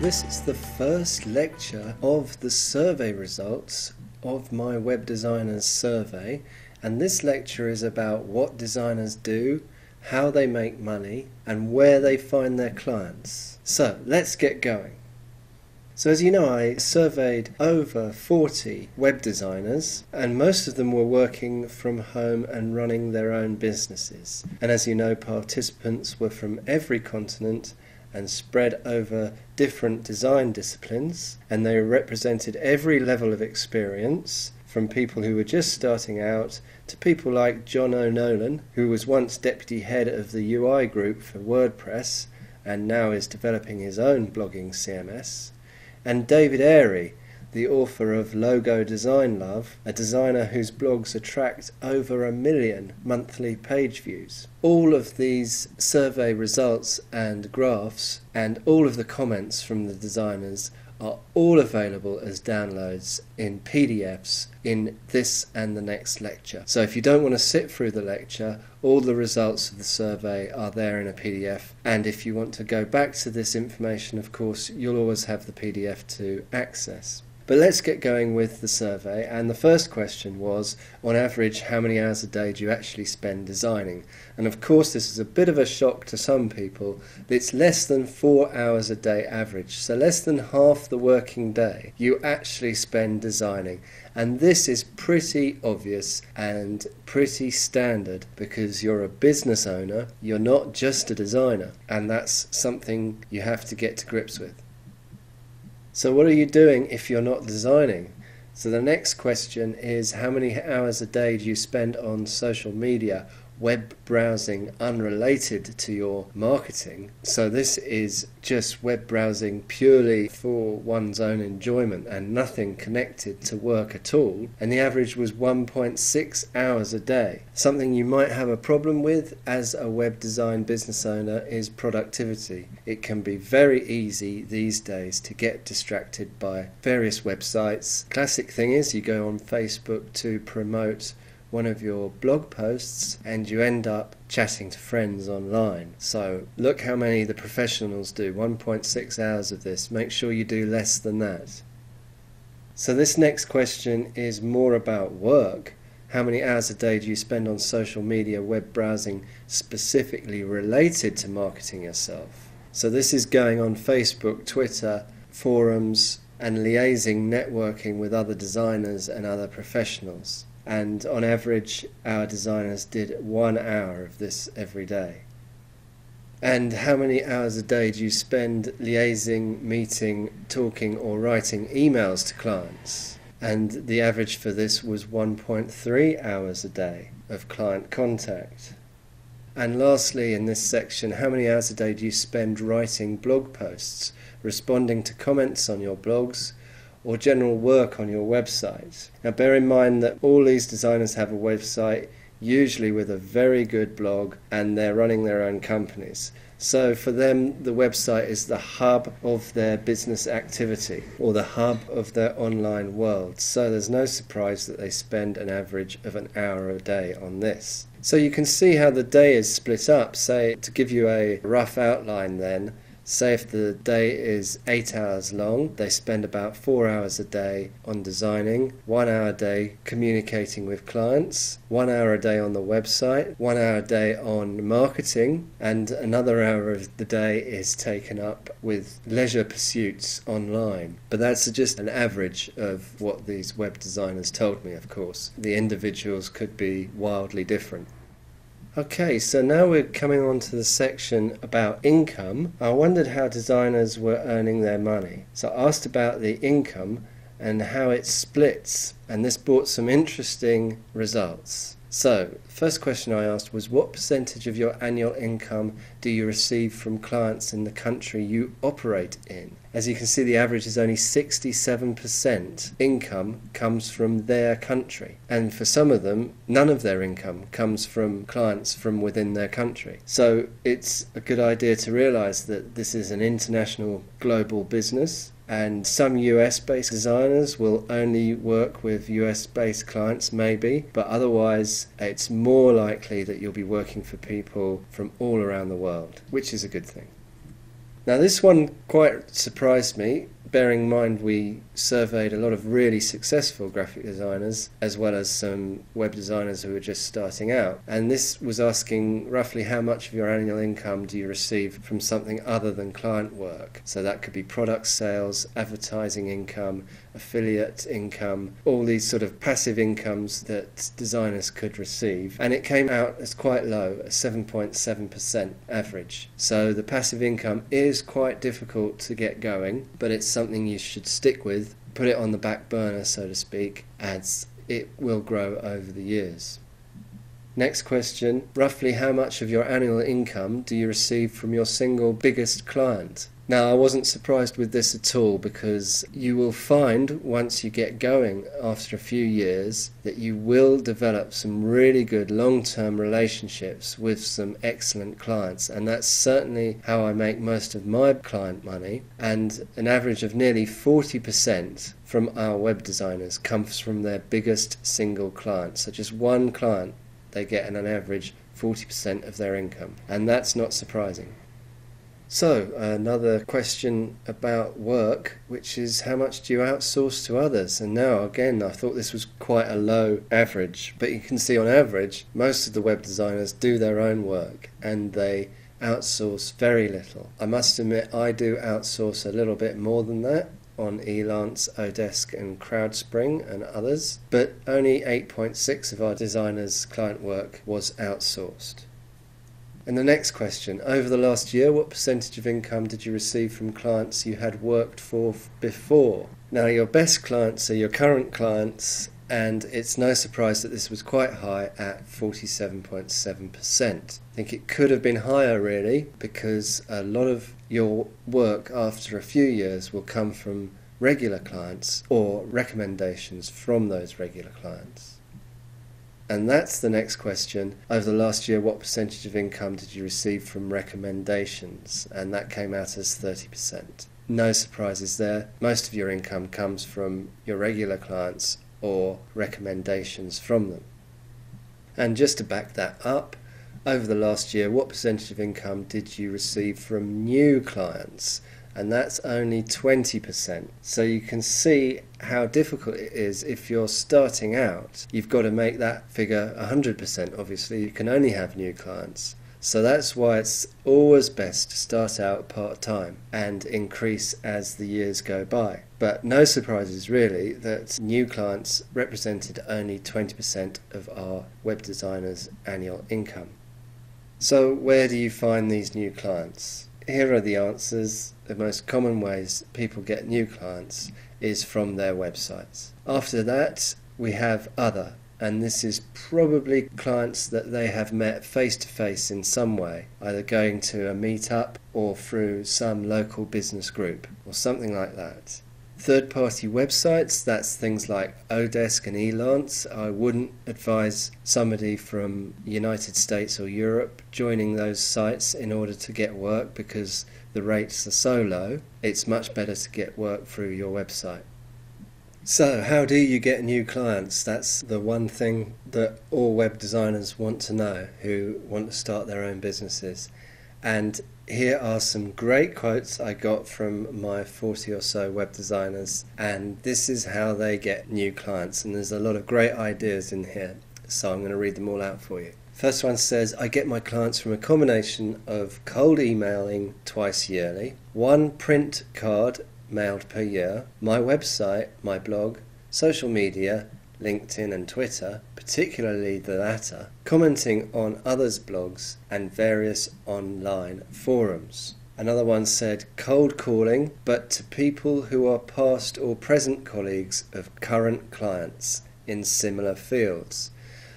This is the first lecture of the survey results of my Web Designers survey, and this lecture is about what designers do, how they make money, and where they find their clients. So let's get going. So as you know, I surveyed over 40 web designers, and most of them were working from home and running their own businesses. And as you know, participants were from every continent and spread over different design disciplines, and they represented every level of experience, from people who were just starting out to people like John O'Nolan, who was once deputy head of the UI group for WordPress and now is developing his own blogging CMS, and David Airy, the author of Logo Design Love, a designer whose blogs attract over 1 million monthly page views. All of these survey results and graphs and all of the comments from the designers are all available as downloads in PDFs in this and the next lecture. So if you don't want to sit through the lecture, all the results of the survey are there in a PDF, and if you want to go back to this information, of course, you'll always have the PDF to access. But let's get going with the survey, and the first question was, on average, how many hours a day do you actually spend designing? And of course this is a bit of a shock to some people. It's less than 4 hours a day average, so less than half the working day you actually spend designing. And this is pretty obvious and pretty standard because you're a business owner, you're not just a designer, and that's something you have to get to grips with. So what are you doing if you're not designing? So the next question is, how many hours a day do you spend on social media, web browsing unrelated to your marketing? So this is just web browsing purely for one's own enjoyment and nothing connected to work at all. And the average was 1.6 hours a day. Something you might have a problem with as a web design business owner is productivity. It can be very easy these days to get distracted by various websites. Classic thing is you go on Facebook to promote one of your blog posts and you end up chatting to friends online. So look how many the professionals do, 1.6 hours of this. Make sure you do less than that. So this next question is more about work. How many hours a day do you spend on social media web browsing specifically related to marketing yourself? So this is going on Facebook, Twitter, forums, and liaising, networking with other designers and other professionals. And on average, our designers did 1 hour of this every day. And how many hours a day do you spend liaising, meeting, talking, or writing emails to clients? And the average for this was 1.3 hours a day of client contact. And lastly, in this section, how many hours a day do you spend writing blog posts, responding to comments on your blogs, or general work on your website? Now bear in mind that all these designers have a website, usually with a very good blog, and they're running their own companies. So for them, the website is the hub of their business activity, or the hub of their online world. So there's no surprise that they spend an average of 1 hour a day on this. So you can see how the day is split up. Say, to give you a rough outline then, say if the day is 8 hours long, they spend about 4 hours a day on designing, 1 hour a day communicating with clients, 1 hour a day on the website, 1 hour a day on marketing, and another hour of the day is taken up with leisure pursuits online. But that's just an average of what these web designers told me, of course. The individuals could be wildly different. Okay, so now we're coming on to the section about income. I wondered how designers were earning their money. So I asked about the income and how it splits, and this brought some interesting results. So, first question I asked was, what percentage of your annual income do you receive from clients in the country you operate in? As you can see, the average is only 67% income comes from their country. And for some of them, none of their income comes from clients from within their country. So it's a good idea to realize that this is an international global business. And some US-based designers will only work with US-based clients, maybe, but otherwise it's more likely that you'll be working for people from all around the world, which is a good thing. Now this one quite surprised me, bearing in mind we surveyed a lot of really successful graphic designers as well as some web designers who were just starting out, and this was asking roughly how much of your annual income do you receive from something other than client work. So that could be product sales, advertising income, affiliate income, all these sort of passive incomes that designers could receive, and it came out as quite low, a 7.7% average. So the passive income is quite difficult to get going, but it's something you should stick with, put it on the back burner, so to speak, as it will grow over the years. Next question, roughly how much of your annual income do you receive from your single biggest client? Now, I wasn't surprised with this at all, because you will find once you get going after a few years that you will develop some really good long-term relationships with some excellent clients, and that's certainly how I make most of my client money, and an average of nearly 40% from our web designers comes from their biggest single client. So just one client, they get an average 40% of their income, and that's not surprising. So, another question about work, which is how much do you outsource to others? And now, again, I thought this was quite a low average, but you can see on average, most of the web designers do their own work, and they outsource very little. I must admit, I do outsource a little bit more than that on Elance, Odesk and Crowdspring and others, but only 8.6% of our designers' client work was outsourced. And the next question, over the last year, what percentage of income did you receive from clients you had worked for before? Now, your best clients are your current clients, and it's no surprise that this was quite high at 47.7%. I think it could have been higher, really, because a lot of your work after a few years will come from regular clients or recommendations from those regular clients. And that's the next question. Over the last year, what percentage of income did you receive from recommendations? And that came out as 30%. No surprises there. Most of your income comes from your regular clients or recommendations from them. And just to back that up, over the last year, what percentage of income did you receive from new clients? And that's only 20%. So you can see how difficult it is if you're starting out. You've got to make that figure 100%, obviously. You can only have new clients. So that's why it's always best to start out part-time and increase as the years go by. But no surprises really that new clients represented only 20% of our web designers' annual income. So where do you find these new clients? Here are the answers. The most common ways people get new clients is from their websites. After that, we have other, and this is probably clients that they have met face-to-face in some way, either going to a meetup or through some local business group or something like that. Third-party websites, that's things like Odesk and Elance. I wouldn't advise somebody from the United States or Europe joining those sites in order to get work because the rates are so low. It's much better to get work through your website. So how do you get new clients? That's the one thing that all web designers want to know who want to start their own businesses. And here are some great quotes I got from my 40 or so web designers, and this is how they get new clients, and there's a lot of great ideas in here, so I'm going to read them all out for you. First one says, I get my clients from a combination of cold emailing twice yearly, one print card mailed per year, my website, my blog, social media, LinkedIn and Twitter, particularly the latter, commenting on others' blogs and various online forums. Another one said, cold calling, but to people who are past or present colleagues of current clients in similar fields.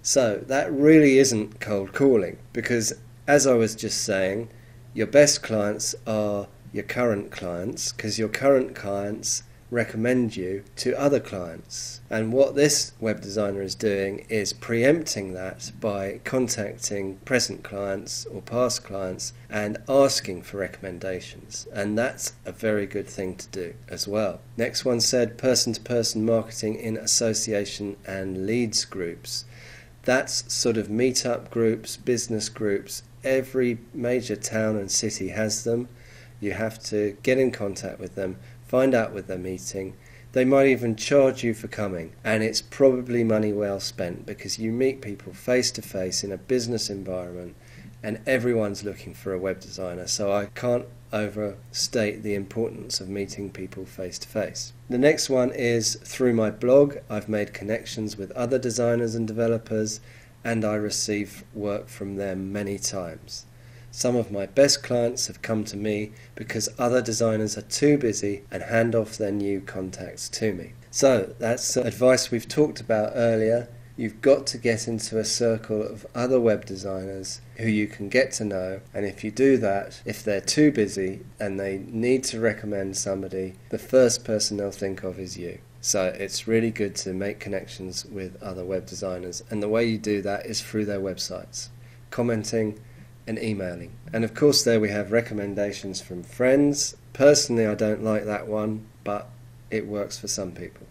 So that really isn't cold calling, because as I was just saying, your best clients are your current clients, because your current clients recommend you to other clients. And what this web designer is doing is preempting that by contacting present clients or past clients and asking for recommendations. And that's a very good thing to do as well. Next one said person-to-person marketing in association and leads groups. That's sort of meetup groups, business groups. Every major town and city has them. You have to get in contact with them, find out with their meeting. They might even charge you for coming, and it's probably money well spent because you meet people face to face in a business environment and everyone's looking for a web designer, so I can't overstate the importance of meeting people face to face. The next one is through my blog. I've made connections with other designers and developers, and I receive work from them many times. Some of my best clients have come to me because other designers are too busy and hand off their new contacts to me. So that's advice we've talked about earlier. You've got to get into a circle of other web designers who you can get to know, and if you do that, if they're too busy and they need to recommend somebody, the first person they'll think of is you. So it's really good to make connections with other web designers, and the way you do that is through their websites, commenting and emailing. And of course there we have recommendations from friends. Personally, I don't like that one, but it works for some people.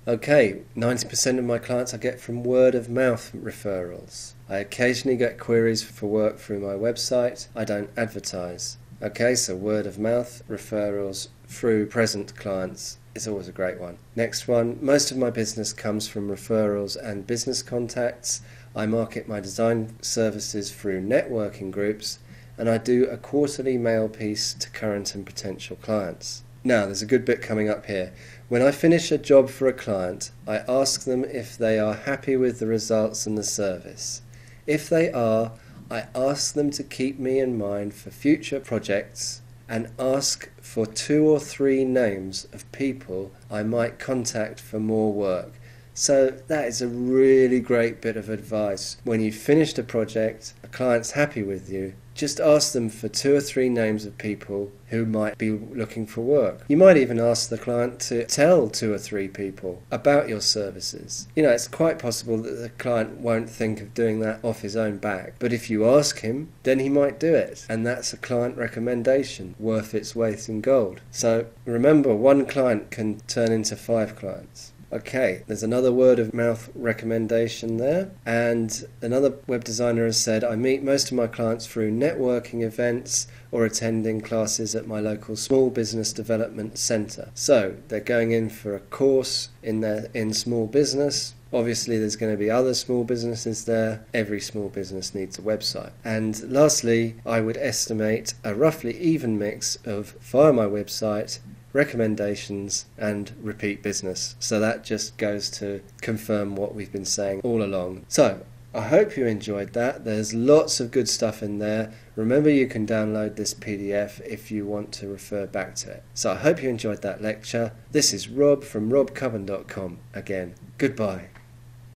Okay, 90% of my clients I get from word of mouth referrals. I occasionally get queries for work through my website. I don't advertise. Okay, so word of mouth referrals through present clients is always a great one. Next one, most of my business comes from referrals and business contacts. I market my design services through networking groups, and I do a quarterly mail piece to current and potential clients. Now, there's a good bit coming up here. When I finish a job for a client, I ask them if they are happy with the results and the service. If they are, I ask them to keep me in mind for future projects and ask for 2 or 3 names of people I might contact for more work. So that is a really great bit of advice. When you've finished a project, a client's happy with you, just ask them for 2 or 3 names of people who might be looking for work. You might even ask the client to tell 2 or 3 people about your services. You know, it's quite possible that the client won't think of doing that off his own back, but if you ask him, then he might do it, and that's a client recommendation worth its weight in gold. So remember, 1 client can turn into 5 clients. Okay, there's another word of mouth recommendation there, and another web designer has said, I meet most of my clients through networking events or attending classes at my local small business development centre. So they're going in for a course in small business. Obviously there's going to be other small businesses there. Every small business needs a website. And lastly, I would estimate a roughly even mix of via my website, recommendations and repeat business. So that just goes to confirm what we've been saying all along. So I hope you enjoyed that. There's lots of good stuff in there. Remember, you can download this PDF if you want to refer back to it. So I hope you enjoyed that lecture. This is Rob from robcubbon.com again. Goodbye.